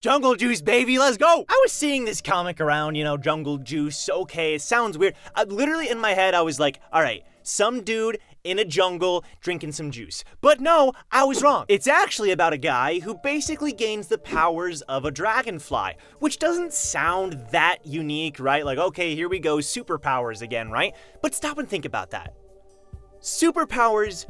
Jungle Juice, baby, let's go! I was seeing this comic around, Jungle Juice, okay, it sounds weird. Literally in my head, I was like, alright, some dude in a jungle drinking some juice. But no, I was wrong. It's actually about a guy who basically gains the powers of a dragonfly, which doesn't sound that unique, right? Like, okay, here we go, superpowers again, right? But stop and think about that. Superpowers,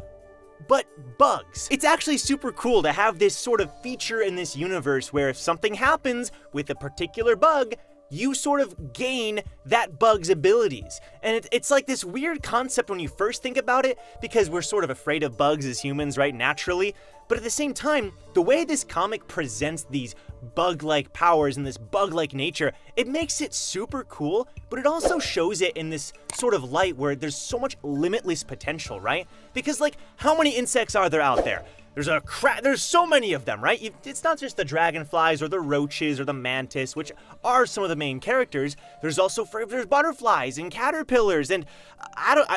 but bugs. It's actually super cool to have this sort of feature in this universe where if something happens with a particular bug, you sort of gain that bug's abilities. And it's like this weird concept when you first think about it, because we're sort of afraid of bugs as humans, right, naturally. But at the same time, the way this comic presents these bug-like powers and this bug-like nature, it makes it super cool, but it also shows it in this sort of light where there's so much limitless potential, right? Because, like, how many insects are there out there? There's so many of them, right? It's not just the dragonflies or the roaches or the mantis, which are some of the main characters. There's also there's butterflies and caterpillars and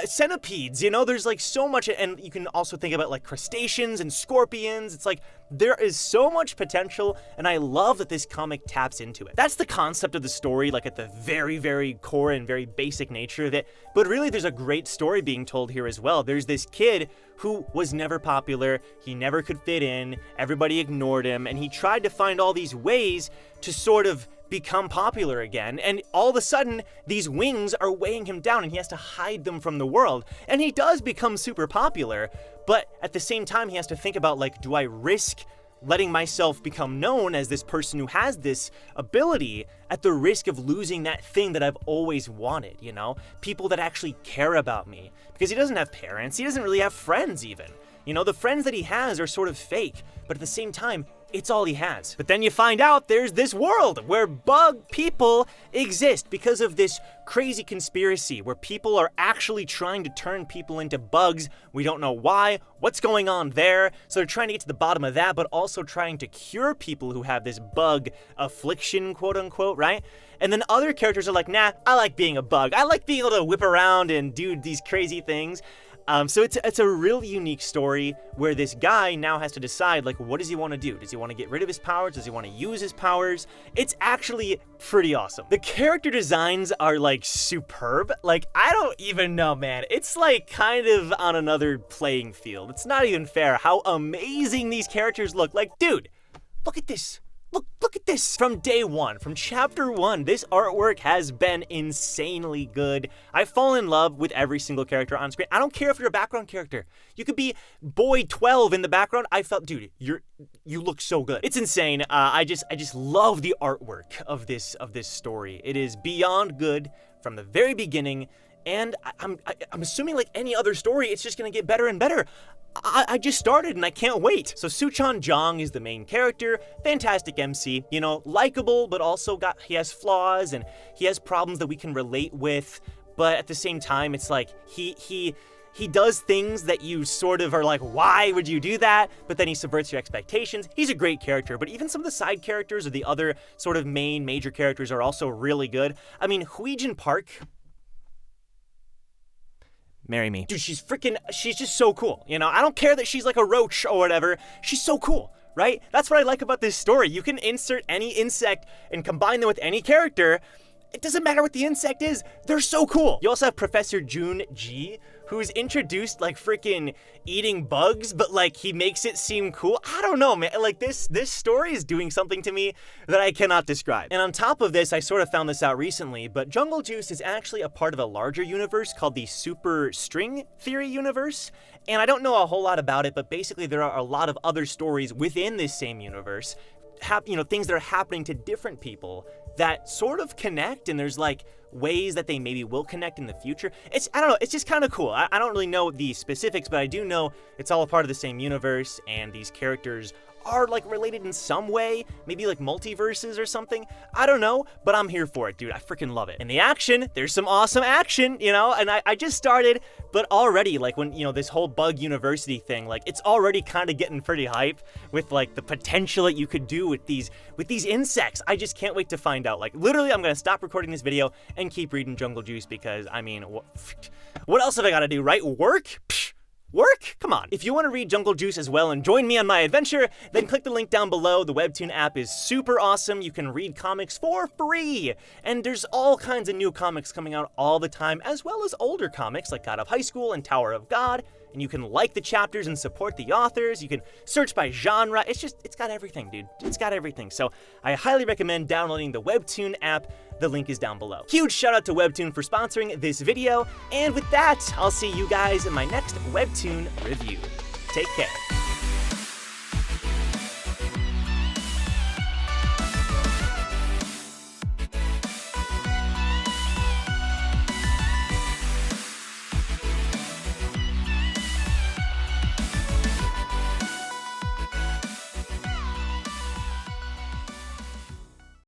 centipedes, there's like so much. And you can also think about like crustaceans and scorpions. It's like there is so much potential, and I love that this comic taps into it. That's the concept of the story, like at the very, very core and very basic nature of it. But really, there's a great story being told here as well. There's this kid who was never popular, he never could fit in, everybody ignored him, and he tried to find all these ways to sort of become popular again, and all of a sudden, these wings are weighing him down and he has to hide them from the world. And he does become super popular, but at the same time, he has to think about, like, do I risk letting myself become known as this person who has this ability at the risk of losing that thing that I've always wanted, People that actually care about me. Because he doesn't have parents, he doesn't really have friends even. The friends that he has are sort of fake, but at the same time, it's all he has. But then you find out there's this world where bug people exist because of this crazy conspiracy where people are actually trying to turn people into bugs. We don't know why, what's going on there. So they're trying to get to the bottom of that, but also trying to cure people who have this bug affliction, quote unquote, right? And then other characters are like, nah, I like being a bug. I like being able to whip around and do these crazy things. So it's a really unique story where this guy now has to decide, like, what does he want to do? Does he want to get rid of his powers? Does he want to use his powers? It's actually pretty awesome. The character designs are, like, superb. Like, I don't even know, man. It's, like, kind of on another playing field. It's not even fair how amazing these characters look. Like, dude, look at this. Look at this. From day one, from chapter one, this artwork has been insanely good. I fall in love with every single character on screen. I don't care if you're a background character. You could be boy 12 in the background. I felt, dude, you look so good. It's insane. I just love the artwork of this story. It is beyond good from the very beginning. And I'm assuming, like any other story, it's just gonna get better and better. I just started and I can't wait. So Suchan Jong is the main character, fantastic MC, likable, but also he has flaws and he has problems that we can relate with. But at the same time, it's like he does things that you sort of are like, why would you do that? But then he subverts your expectations. He's a great character, but even some of the side characters or the other sort of major characters are also really good. I mean, Huijin Park, marry me. Dude, she's just so cool. I don't care that she's like a roach or whatever. She's so cool, right? That's what I like about this story. You can insert any insect and combine them with any character. It doesn't matter what the insect is. They're so cool. You also have Professor Jun Ji, who's introduced like freaking eating bugs, but like he makes it seem cool. I don't know, man. Like this story is doing something to me that I cannot describe. And on top of this, I sort of found this out recently, but Jungle Juice is actually a part of a larger universe called the Super String Theory universe. And I don't know a whole lot about it, but basically there are a lot of other stories within this same universe, things that are happening to different people that sort of connect, and there's like ways that they maybe will connect in the future. I don't know, it's just kind of cool. I don't really know the specifics, but I do know it's all a part of the same universe, and these characters are like related in some way, maybe like multiverses or something. I don't know, but I'm here for it, dude. I freaking love it. And the action, there's some awesome action, and I just started, but already like when, this whole bug university thing, like it's already kind of getting pretty hype with like the potential that you could do with these insects. I just can't wait to find out. Like literally, I'm going to stop recording this video and keep reading Jungle Juice because I mean, what else have I got to do, right? Work? Psh, Work? Come on. If you want to read Jungle Juice as well and join me on my adventure, then click the link down below. The Webtoon app is super awesome. You can read comics for free. And there's all kinds of new comics coming out all the time, as well as older comics like God of High School and Tower of God. And you can like the chapters and support the authors. You can search by genre. It's got everything, dude. It's got everything. So I highly recommend downloading the Webtoon app. The link is down below. Huge shout out to Webtoon for sponsoring this video. And with that, I'll see you guys in my next Webtoon review. Take care.